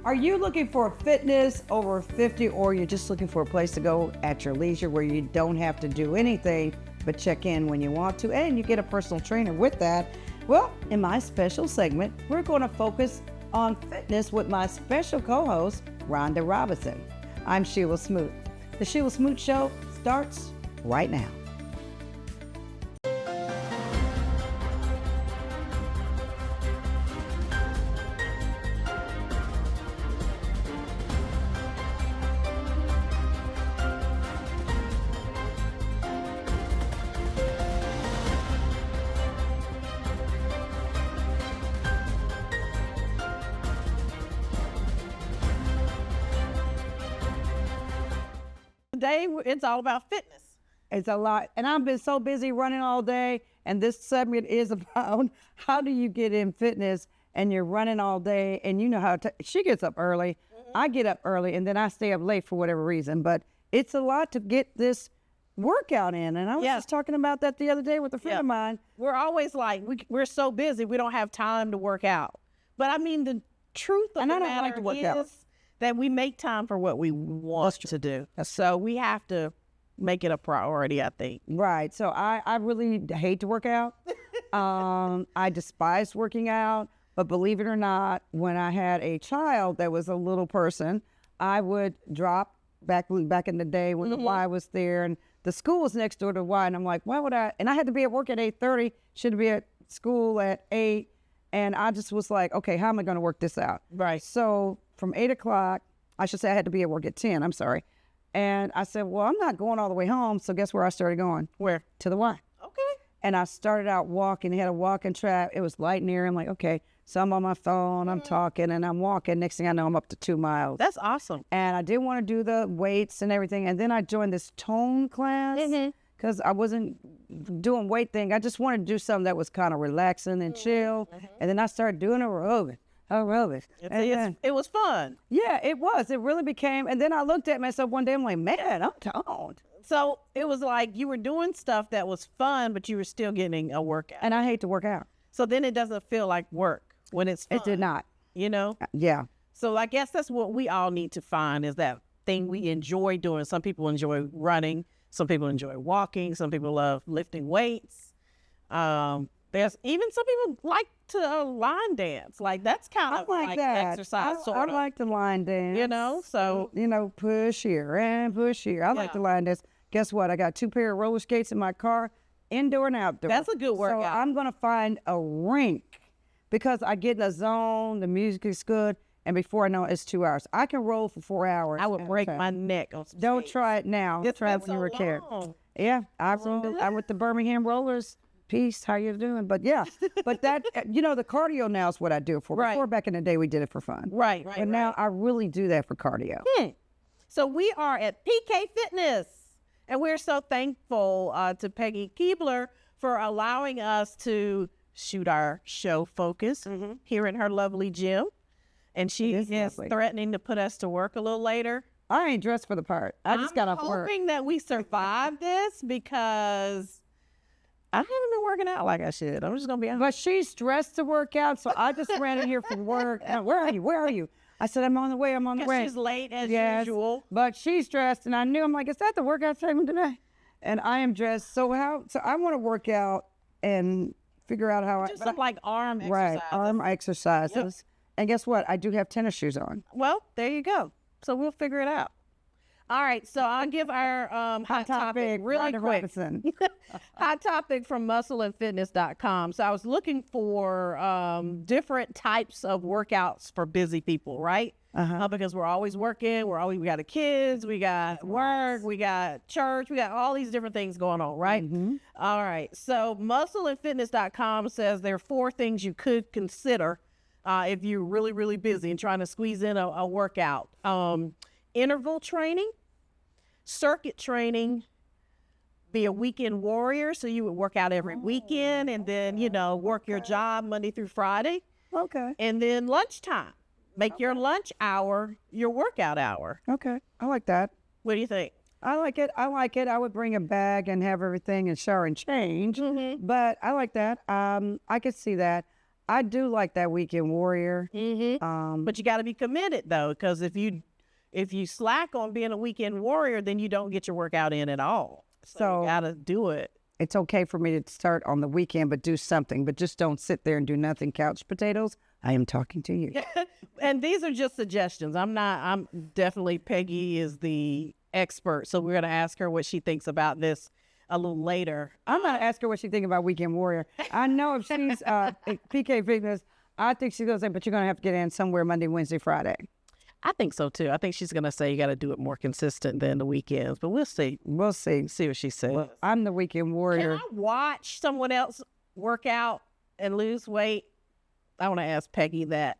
Are you looking for fitness over 50, or you're just looking for a place to go at your leisure where you don't have to do anything but check in when you want to and you get a personal trainer with that? Well, in my special segment, we're going to focus on fitness with my special co-host, Rhonda Robinson. I'm Shelia Smoot. The Shelia Smoot Show starts right now. Today, it's all about fitness. It's a lot. And I've been so busy running all day. And this segment is about how do you get in fitness and you're running all day. And you know how she gets up early. I get up early and then I stay up late for whatever reason. But it's a lot to get this workout in. And I was just talking about that the other day with a friend of mine. We're always like, we're so busy, we don't have time to work out. But I mean, the truth of the matter is that we make time for what we want to do. So we have to make it a priority, I think. Right. So I really hate to work out. I despise working out. But believe it or not, when I had a child that was a little person, I would drop back in the day when the Y was there. And the school was next door to Y. And I'm like, why would I? And I had to be at work at 8:30. Should be at school at 8. And I just was like, okay, how am I going to work this out? Right. So from 8 o'clock, I should say I had to be at work at 10, I'm sorry. And I said, well, I'm not going all the way home. So guess where I started going? Where? To the Y. Okay. And I started out walking. They had a walking track. It was light near. I'm like, okay. So I'm on my phone. I'm talking and I'm walking. Next thing I know, I'm up to 2 miles. That's awesome. And I didn't want to do the weights and everything. And then I joined this tone class because I wasn't doing weight thing. I just wanted to do something that was kind of relaxing and chill. And then I started doing aerobics. It was fun. Yeah, it was. It really became. And then I looked at myself one day. I'm like, man, I'm toned. So it was like you were doing stuff that was fun, but you were still getting a workout. And I hate to work out. So then it doesn't feel like work when it's fun. It did not. You know? Yeah. So I guess that's what we all need to find is that thing we enjoy doing. Some people enjoy running. Some people enjoy walking. Some people love lifting weights. There's even some people like to line dance. Like that's kind of like exercise. I like the line dance. You know, so push here and push here. I like the line dance. Guess what? I got 2 pair of roller skates in my car, indoor and outdoor. That's a good workout. So I'm gonna find a rink because I get in a zone. The music is good, and before I know it, it's 2 hours. I can roll for 4 hours. I would break my neck on some Don't skates. try it now. Try it when you were a kid. Yeah, I'm with the Birmingham Rollers. Peace, how you doing? But yeah, but that, the cardio now is what I do it for. Right. Before, back in the day, we did it for fun. Right. But now I really do that for cardio. So we are at PK Fitness, and we're so thankful to Peggy Keebler for allowing us to shoot our show Focus here in her lovely gym. And she is threatening to put us to work a little later. I ain't dressed for the part. I just got off work. I'm hoping that we survive this because I haven't been working out like I should. I'm just going to be honest. But she's dressed to work out, so I just ran in here from work. Where are you? I said, I'm on the way. She's late as usual. But she's dressed, and I knew, I'm like, is that the workout segment today? And I am dressed. So I want to work out and figure out how Just like arm exercises. Right, arm exercises. Yep. And guess what? I do have tennis shoes on. Well, there you go. So we'll figure it out. All right, so I'll give our hot topic really quick. Hot topic from muscleandfitness.com. So I was looking for different types of workouts for busy people, right? Because we're always working. We got the kids, we got work, we got church, we got all these different things going on, right? All right, so muscleandfitness.com says there are 4 things you could consider if you're really, really busy and trying to squeeze in a workout. Interval training, circuit training, be a weekend warrior. So you would work out every weekend and then, work your job Monday through Friday. Okay. And then lunchtime. Make your lunch hour your workout hour. Okay. I like that. What do you think? I like it. I would bring a bag and have everything and shower and change. But I like that. I could see that. I do like that weekend warrior. But you got to be committed though, because if you slack on being a weekend warrior, then you don't get your workout in at all. So you got to do it. It's okay for me to start on the weekend, but do something. But just don't sit there and do nothing. Couch potatoes. I am talking to you. And these are just suggestions. I'm definitely, Peggy is the expert. So we're going to ask her what she thinks about this a little later. I'm going to ask her what she thinks about Weekend Warrior. I know if she's PK Fitness, I think she's going to say, but you're going to have to get in somewhere Monday, Wednesday, Friday. I think so too. I think she's going to say you got to do it more consistent than the weekends, but we'll see. We'll see. See what she says. Well, I'm the Weekend Warrior. Can I watch someone else work out and lose weight? I want to ask Peggy that.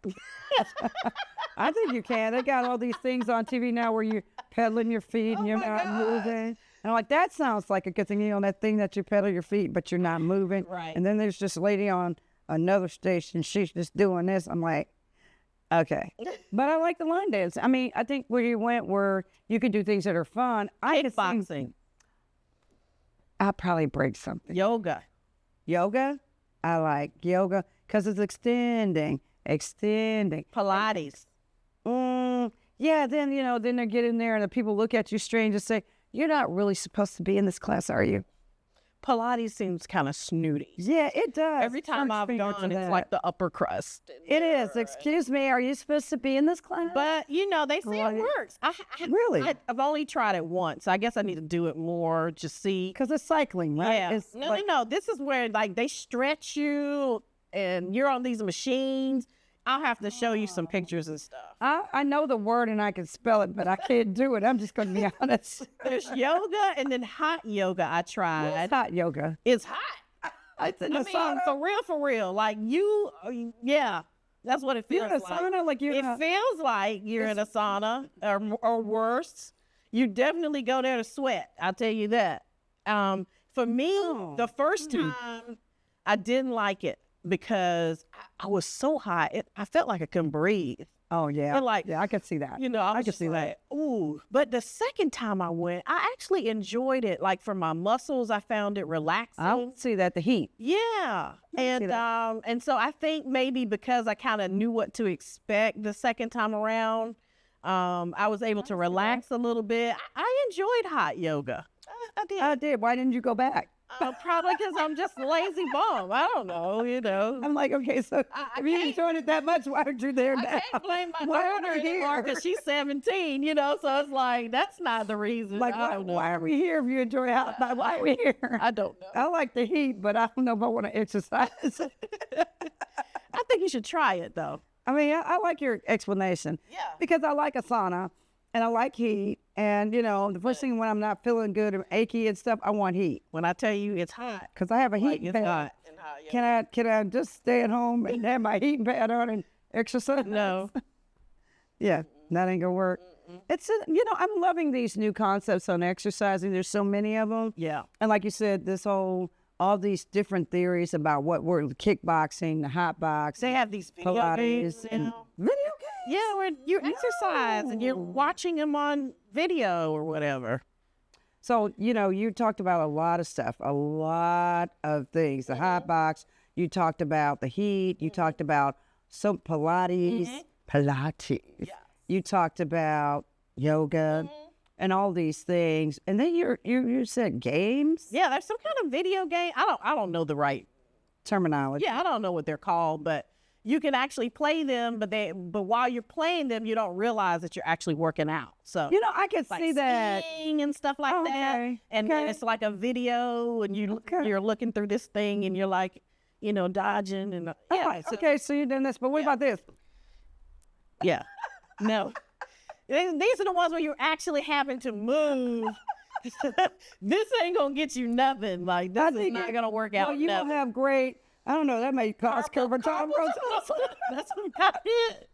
I think you can. They got all these things on TV now where you're pedaling your feet and you're not moving. And I'm like, that sounds like a good thing. You know, that thing that you pedal your feet, but you're not moving. Right. And then there's this lady on another station. She's just doing this. I'm like, okay. But I like the line dance. I mean, I think where you went where you can do things that are fun. Kickboxing. I'll probably break something. Yoga. Yoga? I like yoga because it's extending. Pilates. Yeah, then, you know, then they get in there and the people look at you strange and say, you're not really supposed to be in this class, are you? Pilates seems kind of snooty. Yeah, it does. Every time I've gone, it's like the upper crust. It is. Excuse me, are you supposed to be in this class? But, you know, they say it works. Really? I've only tried it once. I guess I need to do it more, just see. Because it's cycling, right? Yeah. It's No. This is where, like, they stretch you and you're on these machines. I'll have to show you some pictures and stuff. I know the word and I can spell it, but I can't do it. I'm just going to be honest. There's yoga and then hot yoga I tried. It's hot yoga. It's hot. It's in the sauna. For real. Like yeah, that's what it feels like. Sauna, like it feels like you're in a sauna or worse. You definitely go there to sweat. I'll tell you that. For me, the first time I didn't like it because I was so hot. I felt like I couldn't breathe. Oh, yeah. But yeah, I could see that. You know, I could see that. Ooh. But the second time I went, I actually enjoyed it. Like for my muscles, I found it relaxing. I would see that, the heat. Yeah. And so I think maybe because I kind of knew what to expect the second time around, I was able to relax a little bit. I enjoyed hot yoga. I did. I did. Why didn't you go back? Probably because I'm just a lazy bum. I don't know, you know. I'm like, okay, so if you enjoyed it that much, why aren't you there now? I can't blame my daughter anymore because she's 17, you know, so it's like, that's not the reason. Like, why are we here if you enjoy it? Why are we here? I don't know. I like the heat, but I don't know if I want to exercise. I think you should try it, though. I mean, I like your explanation. Yeah. Because I like a sauna, and I like heat. And, you know, the first thing when I'm not feeling good or achy and stuff, I want heat. When I tell you it's hot. Because I have a heating pad. Hot. Yeah. Can I just stay at home and have my heating pad on and exercise? No. Yeah, that ain't going to work. It's, you know, I'm loving these new concepts on exercising. There's so many of them. Yeah. And like you said, all these different theories about what we're kickboxing, the hot box. They have these video games now. Video games? Yeah, where you exercise and you're watching them on video or whatever. So, you know, you talked about a lot of stuff, a lot of things. The hot box, you talked about the heat, you talked about some Pilates. Yes. You talked about yoga and all these things. And then you said games? Yeah, there's some kind of video game. I don't know the right terminology. Yeah, I don't know what they're called, but you can actually play them, but while you're playing them, you don't realize that you're actually working out. So you know, I can see that and stuff like that. And then it's like a video, and you're looking through this thing, and you're like, you know, dodging and okay. So you're doing this, but what about this? Yeah, no. These are the ones where you're actually having to move. This ain't gonna get you nothing. Like this is not gonna work out. Well, you don't have great. I don't know. That may cost That's about it.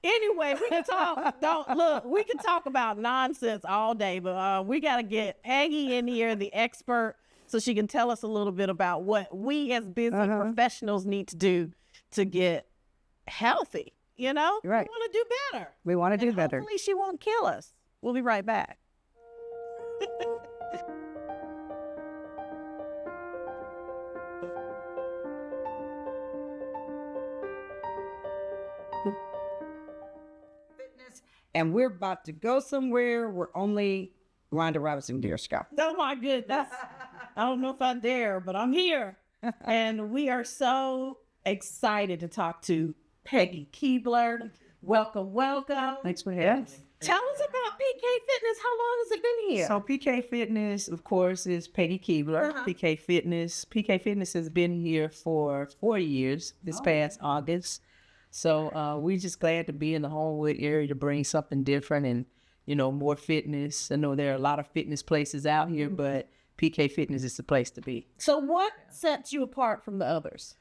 Anyway, we can talk. We can talk about nonsense all day, but we got to get Peggy in here, the expert, so she can tell us a little bit about what we as business professionals need to do to get healthy. You know, right. We want to do better. We want to do better. Hopefully, she won't kill us. We'll be right back. and we're about to go somewhere. We're only Rhonda Robinson, dear Scott. Oh my goodness. I don't know if I'm there, but I'm here. And we are so excited to talk to Peggy Keebler. Welcome, welcome. Thanks for having me. Tell us about PK Fitness. How long has it been here? So PK Fitness, of course, is Peggy Keebler. PK Fitness has been here for 4 years this past August. So we're just glad to be in the Homewood area to bring something different and, more fitness. I know there are a lot of fitness places out here, but PK Fitness is the place to be. So what sets you apart from the others?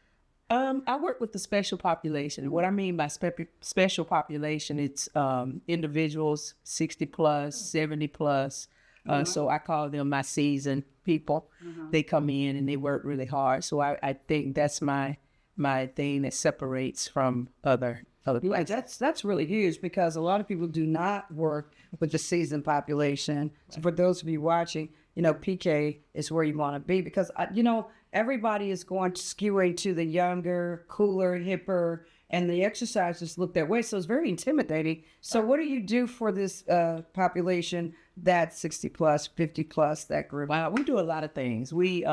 I work with the special population. What I mean by special population, it's individuals 60 plus, 70 plus. So I call them my seasoned people. They come in and they work really hard. So I think that's my thing that separates from other places. That's really huge because a lot of people do not work with the seasoned population. So for those of you watching, PK is where you want to be because, everybody is going to skewing to the younger, cooler, hipper, and the exercises look that way. So it's very intimidating. So what do you do for this population that's 60 plus, 50 plus, that group? Wow, we do a lot of things. We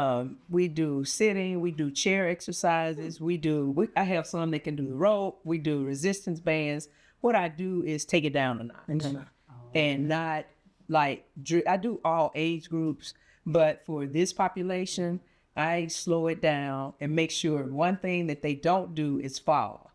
do sitting, we do chair exercises, I have some that can do the rope, we do resistance bands. What I do is take it down a notch and not I do all age groups, but for this population, I slow it down and make sure one thing that they don't do is fall.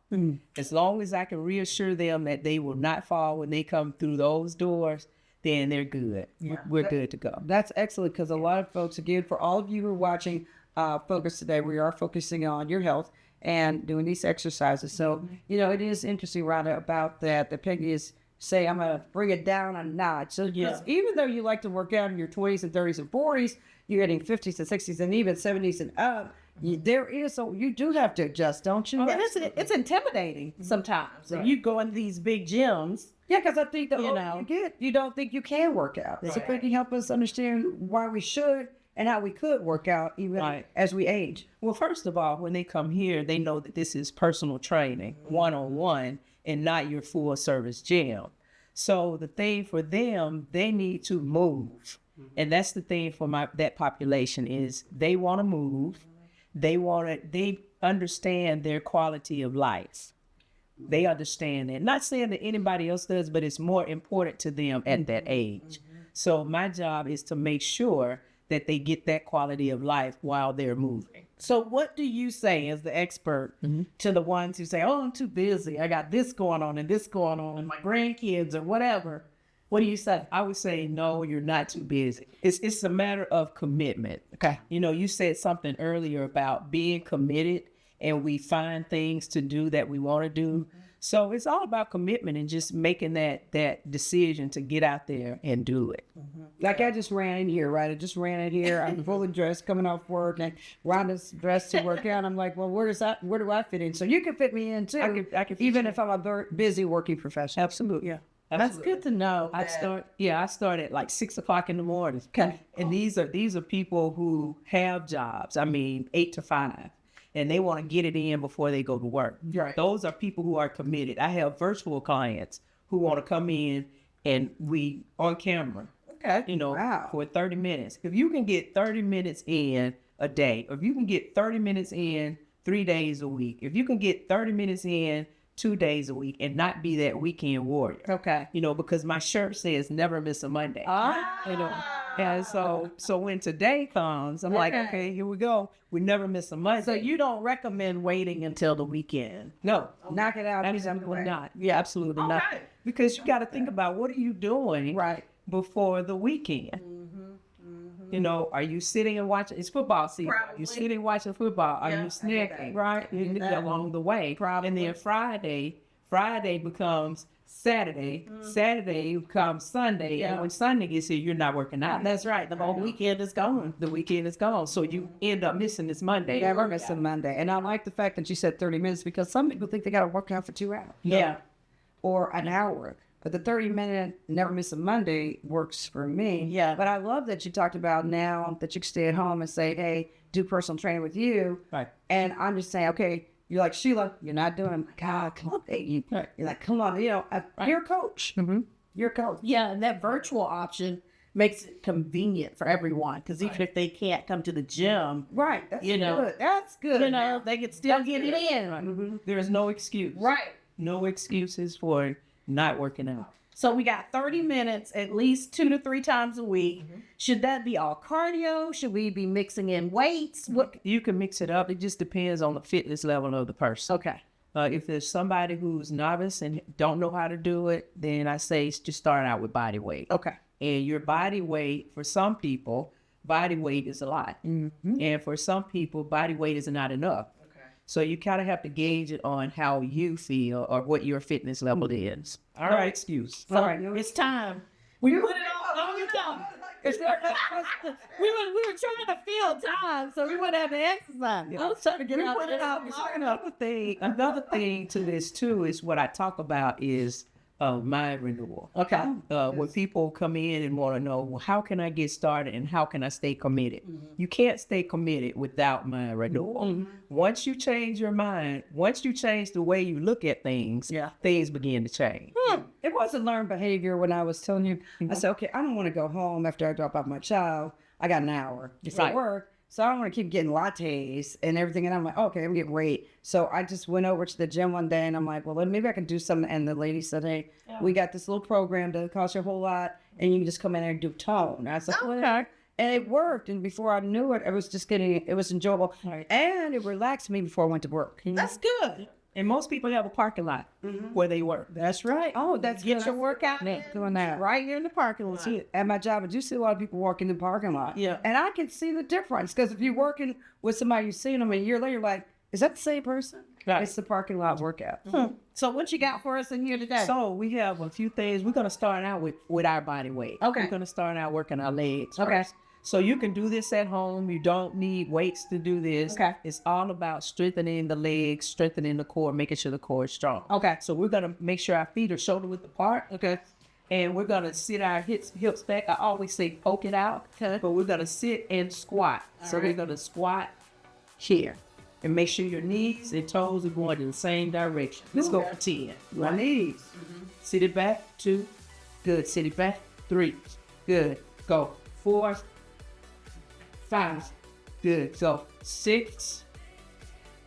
As long as I can reassure them that they will not fall when they come through those doors, then they're good. Yeah. We're good to go. That's excellent because a lot of folks, again, for all of you who are watching Focus today, we are focusing on your health and doing these exercises. So, it is interesting, Rhonda, about that Peggy is say, I'm going to bring it down a notch. So even though you like to work out in your 20s and 30s and 40s, you're getting 50s and 60s and even 70s and up, you do have to adjust, don't you? And it's intimidating sometimes. Right. You go into these big gyms. Yeah, because I think you don't think you can work out. Right. So Peggy, help us understand why we should and how we could work out even as we age. Well, first of all, when they come here, they know that this is personal training, one-on-one, and not your full service gym. So the thing for them, they need to move. And that's the thing for that population is they want to move. They understand their quality of life. They understand that. Not saying that anybody else does, but it's more important to them at that age. So my job is to make sure that they get that quality of life while they're moving. So what do you say as the expert to the ones who say, oh, I'm too busy. I got this going on and this going on and my grandkids or whatever. What do you say? I would say, no, you're not too busy. It's a matter of commitment. Okay. You said something earlier about being committed and we find things to do that we want to do. So it's all about commitment and just making that decision to get out there and do it. Like I just ran in here, right? I just ran in here. I'm fully dressed, coming off work, and Rhonda's dressed to work out. I'm like, well, where do I fit in? So you can fit me in too. I can even if I'm a busy working professional. Absolutely. Yeah. That's good to know. I start at like 6 o'clock in the morning. Okay. And these are people who have jobs. 8 to 5. And they want to get it in before they go to work. Right. Those are people who are committed. I have virtual clients who want to come in and we on camera. Okay. For 30 minutes. If you can get 30 minutes in a day, or if you can get 30 minutes in 3 days a week, if you can get 30 minutes in 2 days a week and not be that weekend warrior. Okay. Because my shirt says never miss a Monday. And so when today comes, I'm like, okay, here we go. We never miss a Monday. So you don't recommend waiting until the weekend? No. Knock it out. Absolutely not. Yeah, absolutely not. Because you got to think about what are you doing before the weekend? Are you sitting and watching? It's football season. Probably. Are you sitting watching football? Are you snacking? Right? Along the way. Probably. And then Friday becomes Saturday. Saturday becomes Sunday. And when Sunday gets here, you're not working out. That's right. The whole weekend is gone. The weekend is gone. So you end up missing this Monday. Never miss a Monday. And I like the fact that you said 30 minutes because some people think they got to work out for 2 hours. Yeah. Or an hour. But the 30-minute never miss a Monday works for me. Yeah. But I love that you talked about now that you can stay at home and say, hey, do personal training with you. Right. And I'm just saying, okay, you're like, Sheila, you're not doing it. God, come on, baby. Right. You're like, come on, you're a coach. your coach. Yeah, and that virtual option makes it convenient for everyone because even if they can't come to the gym, Right. That's You know, good. That's good. you know, they can still get it in. There is no excuse. Right. No excuses for not working out. So we got 30 minutes at least 2 to 3 times a week. Should that be all cardio? Should we be mixing in weights? What? You can mix it up. It just depends on the fitness level of the person. Okay. If there's somebody who's novice and don't know how to do it, then I say just start out with body weight. Okay. And your body weight, for some people, body weight is a lot. And for some people, body weight is not enough. So you kind of have to gauge it on how you feel or what your fitness level is. All right, excuse. So it's time. We put it on your tongue. We were trying to fill time, so we wouldn't have to exercise. I was trying to get out of it. Another thing to this too is what I talk about is mind renewal. Okay. When people come in and want to know, well, how can I get started and how can I stay committed? You can't stay committed without mind renewal. Once you change your mind, once you change the way you look at things, things begin to change. It was a learned behavior when I was telling you. I said, okay, I don't want to go home after I drop off my child. I got an hour before work. So I don't want to keep getting lattes and everything. And I'm like, okay, I'm getting weight. So I just went over to the gym one day and I'm like, well, maybe I can do something. And the lady said, hey, we got this little program that costs you a whole lot. And you can just come in there and do tone. I was like, okay. And it worked. And before I knew it, it was enjoyable. And it relaxed me before I went to work. That's good. And most people have a parking lot where they work. That's right. Oh, that's Get your workout in. doing that. Right here in the parking lot. See, at my job, I do see a lot of people walking in the parking lot. Yeah. And I can see the difference because if you're working with somebody, you've seen them a year later, you're like, is that the same person? Right. It's the parking lot workout. So what you got for us in here today? So we have a few things. We're going to start out with our body weight. Okay. We're going to start out working our legs Okay. first. So you can do this at home. You don't need weights to do this. Okay. It's all about strengthening the legs, strengthening the core, making sure the core is strong. Okay. So we're going to make sure our feet are shoulder width apart. Okay. And we're going to sit our hips back. I always say poke it out. Okay. But we're going to sit and squat. So we're going to squat here. And make sure your knees and toes are going in the same direction. Let's go for 10. My knees. Sit it back. 2. Good. Sit it back. 3. Good. Go. 4. 5. Good. Go. 6.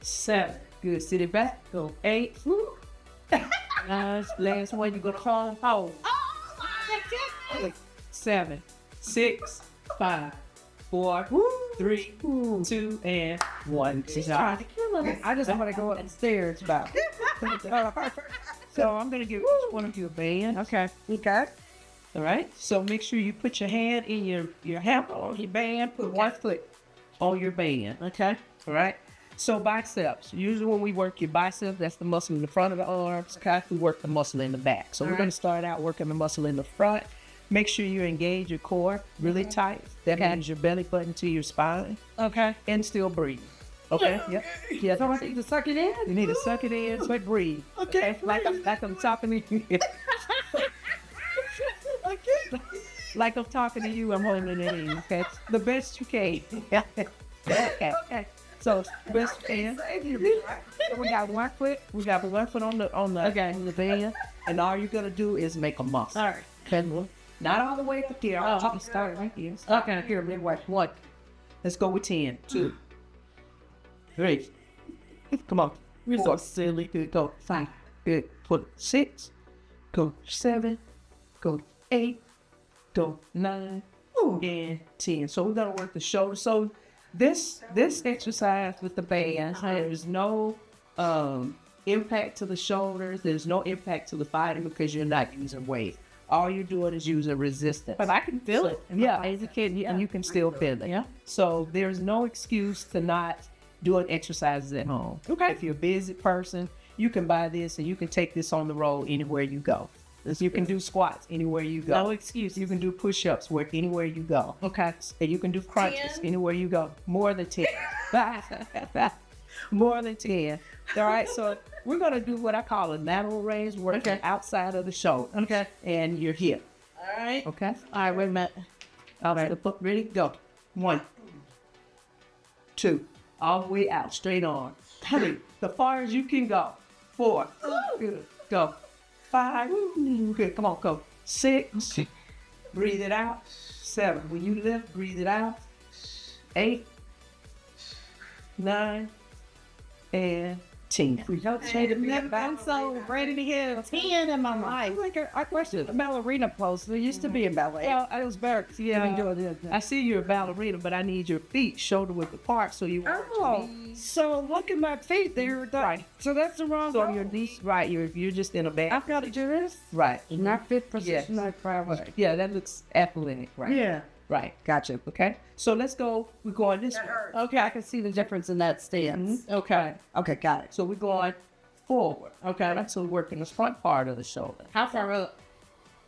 7. Good. Sit it back. Go. 8. Last one. You're going to hold. Oh my goodness. 7. 6. 5. 4. 3. 2. And 1. She's trying to kill us. I just want to go upstairs about. So I'm going to give each one of you a band. Okay. Okay. All right. So make sure you put your hand in your hammer on your band. Put one foot on your band. Okay. All right. So biceps. Usually when we work your biceps, that's the muscle in the front of the arms. Okay. We work the muscle in the back. So we're going to start out working the muscle in the front. Make sure you engage your core really tight. That means your belly button to your spine. Okay. And still breathe. Okay. Yep. Yeah. So I need to suck it in? You need to suck it in, but breathe. Okay. Like I'm talking to you. Like I'm talking to you, I'm holding it in. Okay. The best you can. Okay. So best you can. So we got one foot. We got one foot on the band, and all you're gonna do is make a muscle. All right. Okay. Not all the way up there. Oh. I'll start right here. Okay. Here, midway. 1. Let's go with 10. 2. 3. Come on. We're so silly. Good. Go. 5. Good. Put 6. Go 7. Go 8. Go 9. And 10. So we're gonna work the shoulder. So this exercise with the band, there's no impact to the shoulders. There's no impact to the body because you're not using weight. All you're doing is using resistance. But I can feel it. Yeah, as a kid, and you can still feel it. Yeah. So there's no excuse to not doing exercises at home. Okay. If you're a busy person, you can buy this and you can take this on the road anywhere you go. You can do squats anywhere you go. No excuse. You can do push-ups anywhere you go. Okay. And you can do crunches 10? anywhere you go. More than 10. More than 10. All right, so we're going to do what I call a lateral raise, working outside of the shoulder. Okay. And your hip. All right. Okay? All right, wait a minute. All right, ready? Go. 1. 2. All the way out, straight on. 3. The far as you can go. 4. Good. Go. 5. Good. Come on, go. 6. Breathe it out. 7. When you lift, breathe it out. 8, 9, and 10. I'm so ready to hit 10 in my life. I question the ballerina pose. There used to be a ballet. Well, I was better. Yeah, I see you're a ballerina, but I need your feet shoulder width apart so you. So look at my feet. They're Right. So that's the wrong. So your knees, right? You're just in a bad. I've got to do this. Right. Not fit position. Yes. Like probably. Yeah, that looks athletic, right? Yeah. Right. Gotcha. Okay. So let's go. We're going this way. Okay, I can see the difference in that stance. Okay. Okay, got it. So we're going forward. Okay. So we're working the front part of the shoulder How far up?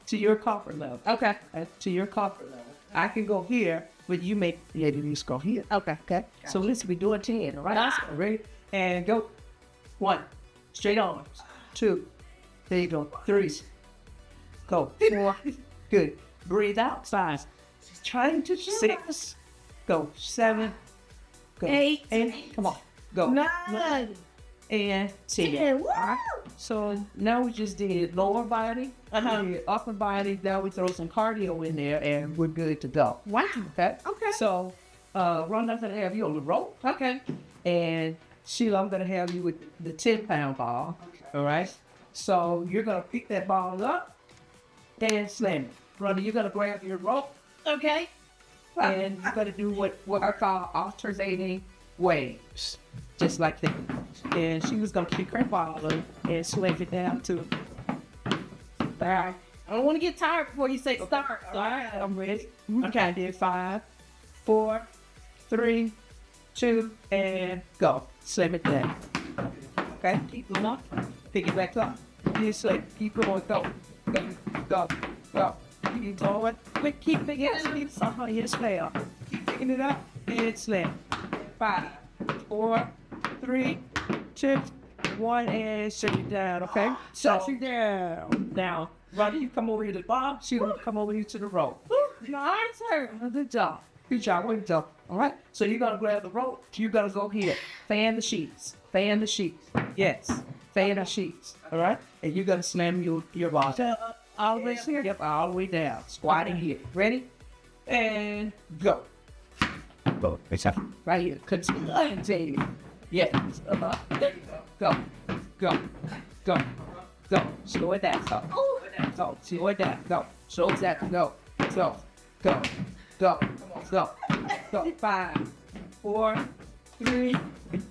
to your comfort level. Okay. To your comfort level. I can go here, but you may be able to just go here. Okay. Okay. So let's be doing 10. All right. Let's go. Ready? And go. 1. Straight arms. 2. There you go. 3. Go. 4. Good. Breathe out. 5. Trying to 6. Go. 7. Go. 8. And come on. Go. 9. And 10. Woo! So now we just did lower body, we did upper body. Now we throw some cardio in there, and we're good to go. Wow. Okay. Okay. So, Rhonda, I'm gonna have you on the rope. Okay. And Sheila, I'm gonna have you with the 10-pound ball. All right. So you're gonna pick that ball up and slam it. Rhonda, you're gonna grab your rope Okay. and you're gonna do what I call alternating waves, just like that. And she was gonna pick her ball up and slam it down to. I don't want to get tired before you say start. All right, I'm ready. Okay, I did 5, 4, 3, 2, and go. Slam it down. Okay, keep going up. Pick it back up. Keep going. Go. Go. Go. Go. Keep going. Quick, keep picking it up. Somehow you slam. Keep picking it up and slam. 5, 4, 3, 2, 1, and shut it down. Okay. So down. now, Ronnie, you come over here to the bottom. She will come over here to the rope. Nice, sir. Good job. Good job. Good job. All right. So you're gonna grab the rope. You're gonna go here. Fan the sheets. Fan the sheets. Yes. Fan the sheets. All right. And you're gonna slam your ball all the way here. Yep. All the way down. Squatting here. Ready? And go. Go. Right here. Continue. Yes. There you go. Go. Go. Go. Slow it down. Go. Go. Slow it down. Go. Slow it down. Go. Go. Go. Go. Go. Go. 5, 4, 3,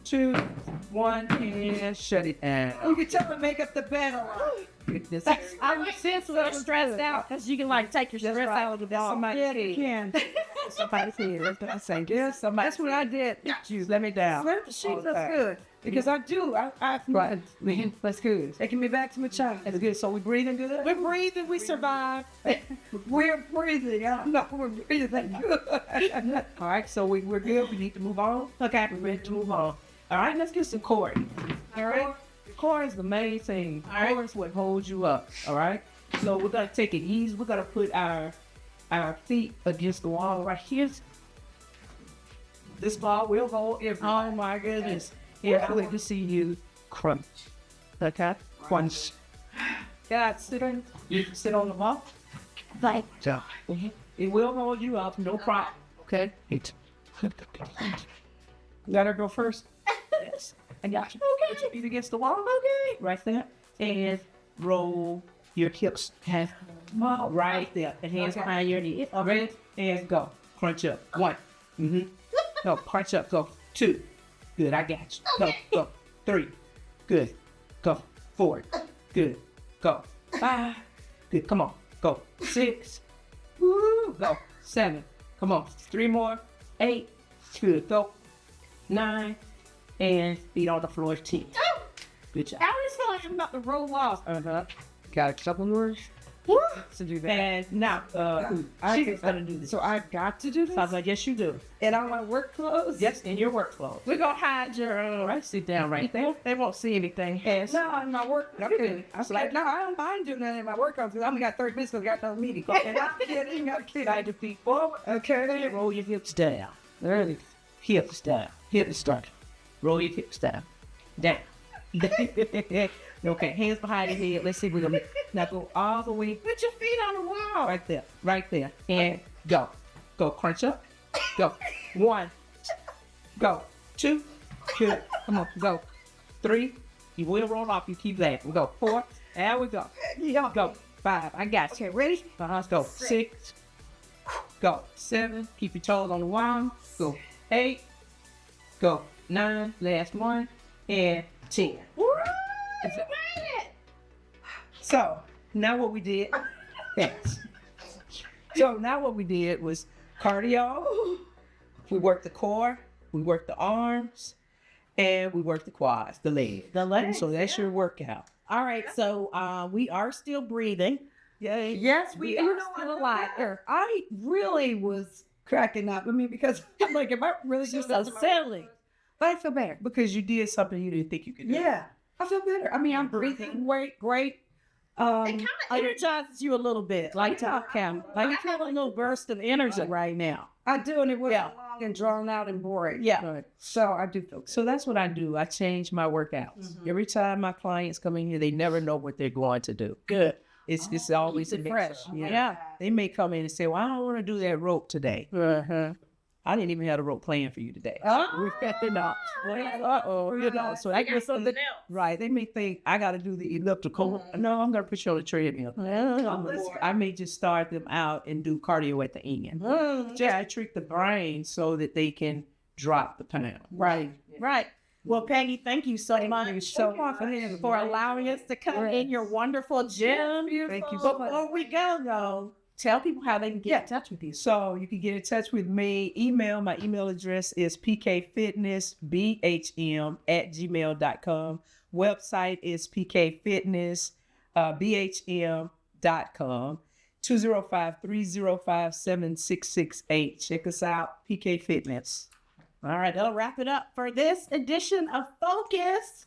2, 1, and shut it down. You can tell them make up the bed a lot. Goodness. I was sense a little stressed out because you can like take your stress out of the ball. Yeah, you can. Somebody's here. That's what I say. Yes, somebody. That's what I did. You let me down. Slam the sheets, that's Okay. good. Because I do. Right. That's good. Taking me back to my child. That's good. So we breathing good? We're breathing, we survive. We're breathing. I know we're breathing good. All right, so we're good. We need to move on. Okay, we're ready to move on. All right, let's get some core. All right, the core is the main thing. All right. Core is what holds you up. All right, so we're gonna take it easy. We're gonna put our feet against the wall right here. This ball will hold everything. Oh my goodness. Yeah, I like to see you crunch. Okay, crunch. Yeah, you can sit on the ball. Like, So, It will hold you up, no problem. Okay. Let her go first. Yes. And got you. Okay. Put your feet against the wall. Okay. Right there. And roll your hips half. Right there. And hands behind your knee. Ready? And go. Crunch up. 1. Mm-hmm. No, crunch up. Go. 2. Good. I got you. Go. Go. 3. Good. Go. 4. Good. Go. 5. Good. Come on. Go. 6. Woo. Go. 7. Come on. 3 more. 8. Good. Go. 9. And feet on the floor. 10. Good job. I was feeling like I'm about to roll off. Got a couple more to do that. And now, she's gonna do this. So I got to do this? So I was like, yes, you do. And on my work clothes? Yes, in your work clothes. We're going to hide your, All right, sit down right there. they won't see anything. And No, in my work. Okay. I was like, no, I don't mind doing that in my work clothes because I only got 30 minutes because I got no meeting. And I'm kidding, I'm kidding. slide your feet forward. Okay. Roll your hips down. There it is. Hips down. Hips down. Roll your hips down. Down. Okay, hands behind your head. Let's see if we're gonna now go all the way. Put your feet on the wall. Right there. And go. Go, crunch up. Go. 1. Go. 2. Good. Come on, go. 3. You will roll off. You keep that. We go. 4. There we go. Go. 5. I got you. Okay, ready? Let's go. 6. Go. 7. Keep your toes on the wall. Go. 8. Go. 9. Last one. And 10. So now what we did, thanks. So now what we did was cardio. We worked the core, we worked the arms, and we worked the quads, the legs. The legs. So that's your workout. All right, so we are still breathing. Yay. Yes, we are you know still what? alive. I really was cracking up. I mean, because I'm like, am I really just So silly. But I feel better. Because you did something you didn't think you could do. Yeah, I feel better. I mean, I'm breathing great. It kind of energizes you a little bit, like top cam. Like you feel a little burst of energy right now. I do, and it wasn't Yeah. long and drawn out and boring. Yeah. So I do feel good. So that's what I do. I change my workouts. Every time my clients come in here, they never know what they're going to do. Good. It's always Keeps it a mix fresh. up. Yeah. They may come in and say, well, I don't want to do that rope today. Uh-huh. I didn't even have a rope plan for you today. We're getting up. Uh-oh. You know, so I get something else. Right. They may think I got to do the elliptical. No, I'm going to put you on the treadmill. I may just start them out and do cardio at the end. Just to trick the brain so that they can drop the pound. Right. Right. Well, Peggy, thank you so much for allowing us to come in your wonderful gym. Thank you so much. Before we go, though, tell people how they can get in touch with you. So you can get in touch with me. My email address is pkfitnessbhm@gmail.com. Website is pkfitnessbhm.com. 205-305-7668. Check us out, PK Fitness. All right, that'll wrap it up for this edition of Focus.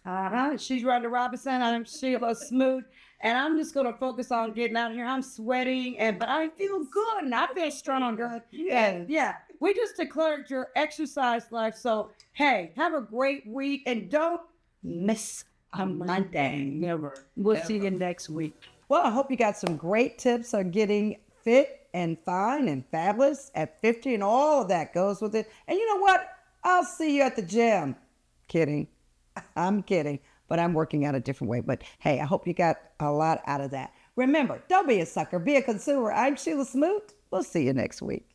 She's Rhonda Robinson. I'm Shelia Smoot. And I'm just going to focus on getting out here. I'm sweating, but I feel good. And I feel strong. Good. Yeah. We just declared your exercise life. So, hey, have a great week. And don't miss a Monday. Never. We'll see you next week. Well, I hope you got some great tips on getting fit and fine and fabulous at 50 and all of that goes with it. And you know what? I'll see you at the gym. Kidding. I'm kidding. But I'm working out a different way. But hey, I hope you got a lot out of that. Remember, don't be a sucker. Be a consumer. I'm Shelia Smoot. We'll see you next week.